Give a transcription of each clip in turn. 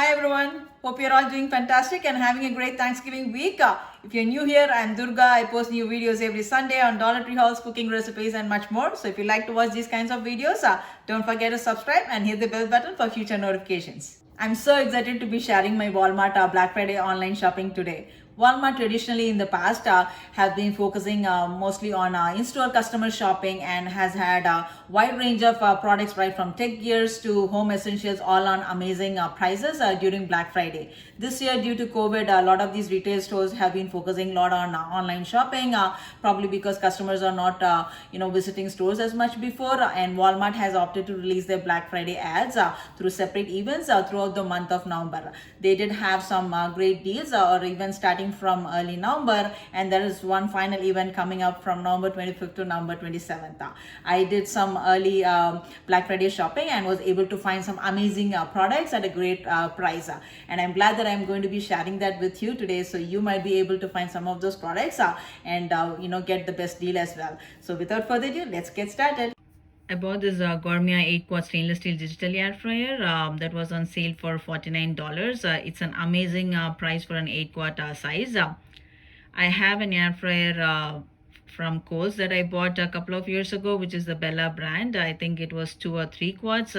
Hi everyone, hope you're all doing fantastic and having a great Thanksgiving week. If you're new here, I'm Durga. I post new videos every Sunday on Dollar Tree Hauls, cooking recipes and much more. So if you like to watch these kinds of videos, don't forget to subscribe and hit the bell button for future notifications. I'm so excited to be sharing my Walmart Black Friday online shopping today. Walmart traditionally in the past have been focusing mostly on in-store customer shopping and has had a wide range of products right from tech gears to home essentials all on amazing prices during Black Friday. This year due to COVID, a lot of these retail stores have been focusing a lot on online shopping, probably because customers are not visiting stores as much before, and Walmart has opted to release their Black Friday ads through separate events throughout the month of November. They did have some great deals or even starting from early November, and there is one final event coming up from November 25th to November 27th. I did some early Black Friday shopping and was able to find some amazing products at a great price. And I'm glad that I'm going to be sharing that with you today, so you might be able to find some of those products and get the best deal as well. So without further ado, let's get started. I bought this Gourmet 8 quart stainless steel digital air fryer that was on sale for $49. It's an amazing price for an 8 quart size. I have an air fryer from Kohl's that I bought a couple of years ago, which is the Bella brand. I think it was 2 or 3 quarts.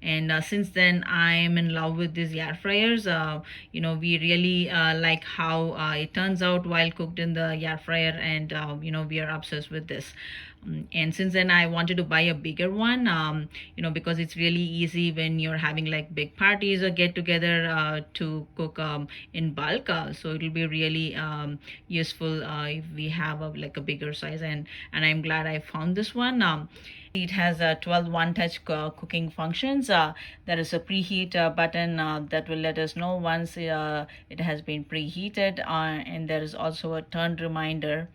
And since then, I am in love with these air fryers. We really like how it turns out while cooked in the air fryer, and we are obsessed with this. And since then I wanted to buy a bigger one, because it's really easy when you're having like big parties or get together to cook in bulk. So it'll be really useful if we have like a bigger size, and I'm glad I found this one. It has 12 one-touch cooking functions. There is a preheat button that will let us know once it has been preheated, and there is also a turn reminder,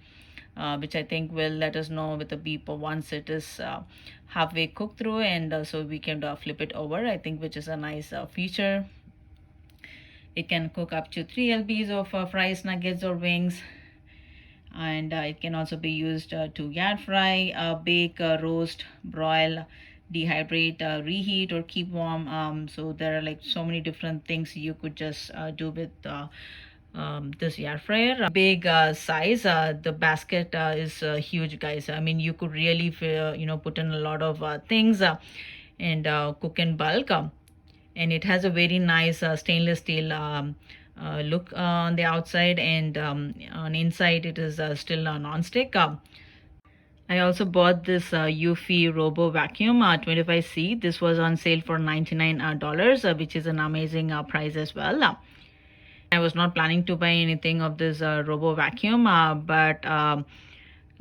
which I think will let us know with a beep once it is halfway cooked through, and so we can flip it over, I think, which is a nice feature. It can cook up to 3 lbs of fries, nuggets, or wings. And it can also be used to air fry, bake, roast, broil, dehydrate, reheat, or keep warm. So there are like so many different things you could just do with this air fryer. Big size. The basket is huge, guys. I mean, you could really put in a lot of things and cook in bulk. And it has a very nice stainless steel look on the outside, and on inside it is still non-stick. I also bought this Eufy Robo Vacuum 25C. This was on sale for $99, which is an amazing price as well. I was not planning to buy anything of this Robo Vacuum, but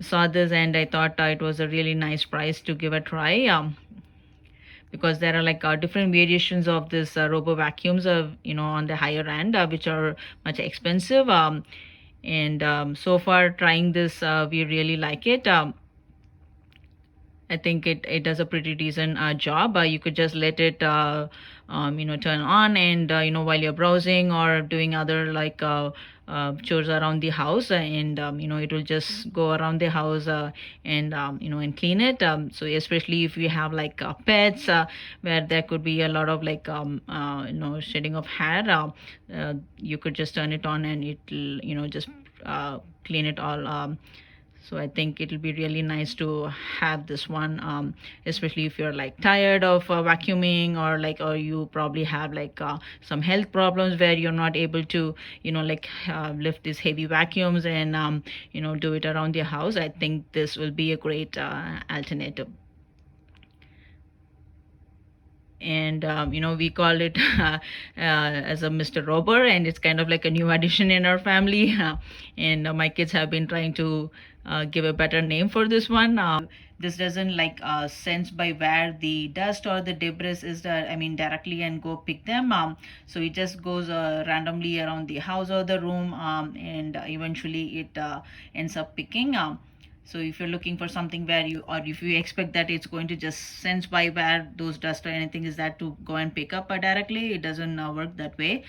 saw this and I thought it was a really nice price to give a try. Because there are like different variations of this robo vacuums on the higher end, which are much expensive, and so far trying this, we really like it. I think it does a pretty decent job. You could just let it turn on, and while you're browsing or doing other like chores around the house, and it will just go around the house and clean it. So especially if you have like pets, where there could be a lot of like shedding of hair, you could just turn it on and it'll just clean it all. So I think it'll be really nice to have this one, especially if you're like tired of vacuuming, or you probably have like some health problems where you're not able to lift these heavy vacuums and do it around your house. I think this will be a great alternative. And we call it as a Mr. Robber, and it's kind of like a new addition in our family. And my kids have been trying to give a better name for this one. This doesn't like sense by where the dust or the debris is, directly and go pick them. So it just goes randomly around the house or the room, and eventually it ends up picking. So if you're looking for something where or if you expect that it's going to just sense by where those dust or anything is that to go and pick up directly, it doesn't work that way.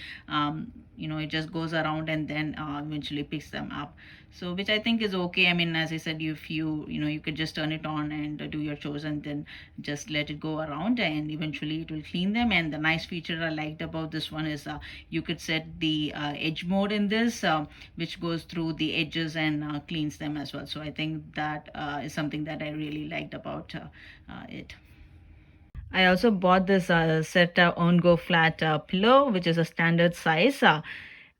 it just goes around and then eventually picks them up. So which I think is okay. I mean, as I said, if you could just turn it on and do your chores and then just let it go around, and eventually it will clean them. And the nice feature I liked about this one is you could set the edge mode in this, which goes through the edges and cleans them as well. So I think that is something that I really liked about it. I also bought this set on go flat pillow, which is a standard size.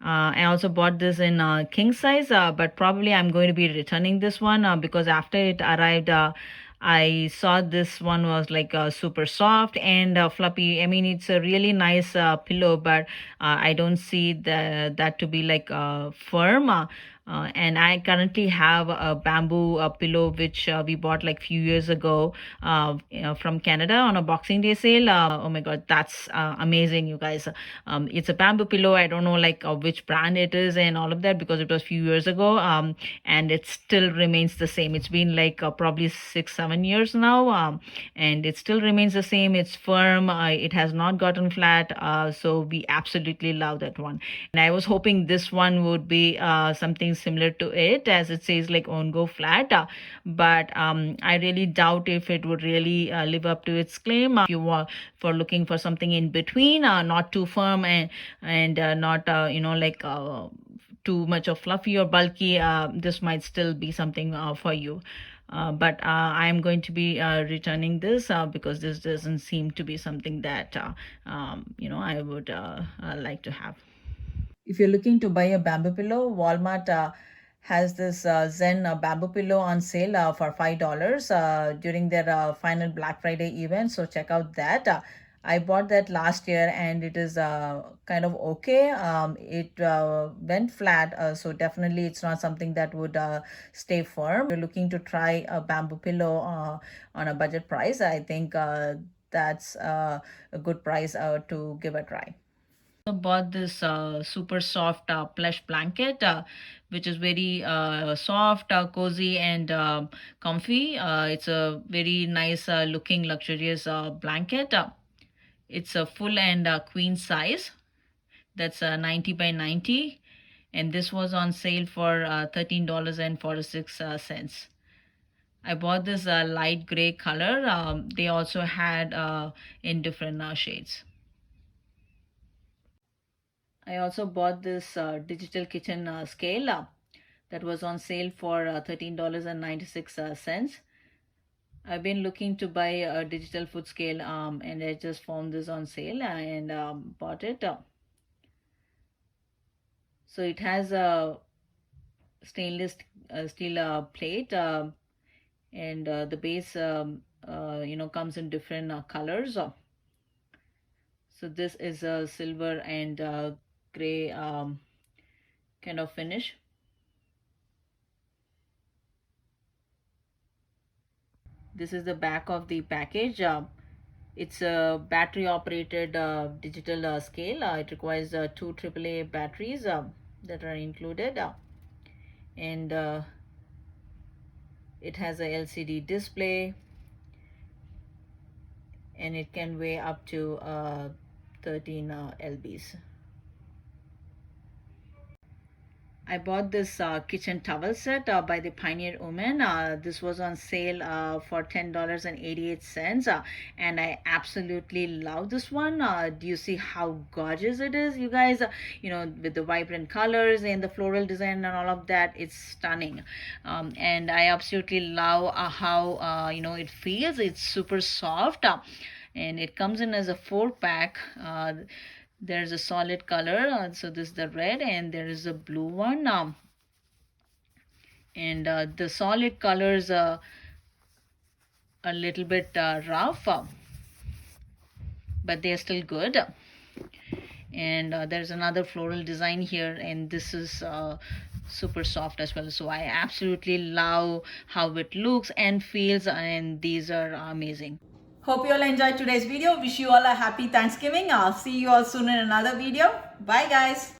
I also bought this in king size, but probably I'm going to be returning this one because after it arrived, I saw this one was like super soft and fluffy. I mean, it's a really nice pillow, but I don't see that to be like firm. And I currently have a bamboo pillow which we bought like few years ago from Canada on a Boxing Day sale. Oh my God, that's amazing, you guys. It's a bamboo pillow. I don't know like which brand it is and all of that because it was few years ago. And it still remains the same. It's been like probably 6-7 years now, and it still remains the same. It's firm. It has not gotten flat. So we absolutely love that one. And I was hoping this one would be something similar to it, as it says like on go flat. But I really doubt if it would really live up to its claim. If you are for looking for something in between, not too firm and not like too much of fluffy or bulky, this might still be something for you. But I'm going to be returning this because this doesn't seem to be something that I would like to have. If you're looking to buy a bamboo pillow, Walmart has this Zen bamboo pillow on sale for $5 during their final Black Friday event. So check out that. I bought that last year and it is kind of okay. It went flat, so definitely it's not something that would stay firm. If you're looking to try a bamboo pillow on a budget price, I think that's a good price to give a try. Bought this super soft plush blanket, which is very soft, cozy, and comfy. It's a very nice looking, luxurious blanket. It's a full and queen size. That's 90 by 90. And this was on sale for $13.46. I bought this light gray color. They also had in different shades. I also bought this digital kitchen scale that was on sale for $13.96. I've been looking to buy a digital food scale and I just found this on sale and bought it. So it has a stainless steel plate and the base comes in different colors. So this is a silver and gray kind of finish. This is the back of the package. It's a battery operated digital scale. It requires two AAA batteries that are included, and it has a LCD display, and it can weigh up to 13 lbs. I bought this kitchen towel set by the Pioneer Woman. This was on sale for $10.88, and I absolutely love this one. Do you see how gorgeous it is, you guys? With the vibrant colors and the floral design and all of that, it's stunning. And I absolutely love how it feels. It's super soft, and it comes in as a 4-pack. There's a solid color, so this is the red, and there is a blue one. And the solid colors are a little bit rough, but they're still good. And there's another floral design here, and this is super soft as well. So I absolutely love how it looks and feels, and these are amazing. Hope you all enjoyed today's video. Wish you all a happy Thanksgiving. I'll see you all soon in another video. Bye guys.